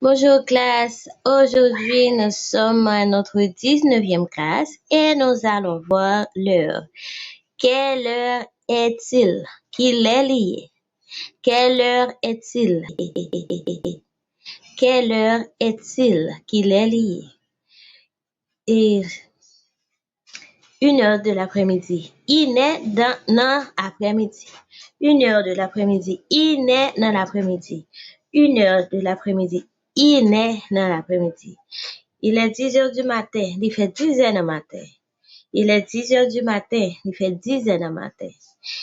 Bonjour classe, aujourd'hui nous sommes à notre 19e classe et nous allons voir l'heure. Quelle heure est-il qu'il est lié? Quelle heure est-il? Quelle heure est-il qu'il est lié? Et 1 heure de l'après-midi. Il est dans l'après-midi. 1 heure de l'après-midi. Il est dans l'après-midi. 1 heure de l'après-midi. Il est dans l'après-midi. Il est 10 heures du matin. Il fait 10 heures du matin. Il est 10 heures du matin. Il fait 10 heures du matin.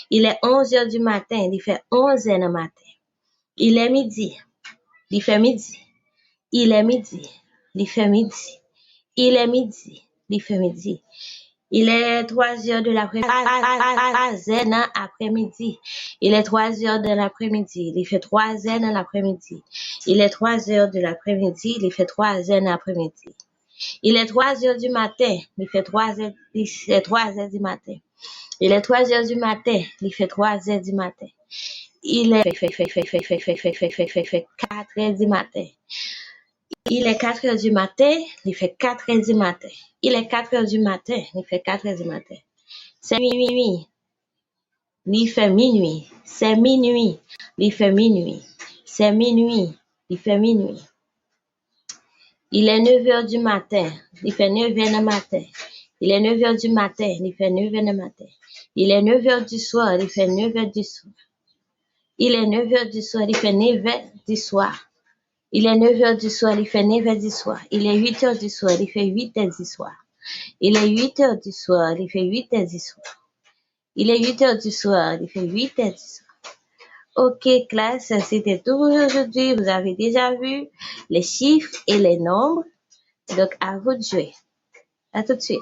Il est 11 heures du matin. Il fait 11 heures du matin. Il est midi. Il fait midi. Il est midi. Il fait midi. Il est midi. Il fait midi. Il est 3 heures de l'après-midi. Il est 3 heures de l'après-midi. Il fait 3 heures de l'après-midi. Il est 3 heures de l'après-midi. Il fait 3 heures de l'après-midi. Il est 3 heures du matin. Il fait 3 heures. Il fait 3 heures du matin. Il est 3 heures du matin. Il fait 3 heures du matin. Il est 4 heures du matin. Il est 4 heures du matin, il fait 4 heures du matin. Il est 4 heures du matin, il fait 4 heures du matin. C'est minuit, il fait minuit. C'est minuit, il fait minuit. C'est minuit, il fait minuit. Il est 9 heures du matin, il fait 9 heures du matin. Il est 9 heures du matin, il fait 9 heures du matin. Il est 9 heures du soir, il fait 9 heures du soir. Il est 9 heures du soir, il fait 9 heures du soir. Il est 9 heures du soir, il fait 9 heures du soir. Il est 8 heures du soir, il fait 8 heures du soir. Il est 8 heures du soir, il fait 8 heures du soir. Il est 8 heures du soir, il fait 8 heures du soir. Ok, classe, c'était tout pour aujourd'hui. Vous avez déjà vu les chiffres et les nombres. Donc, à vous de jouer. À tout de suite.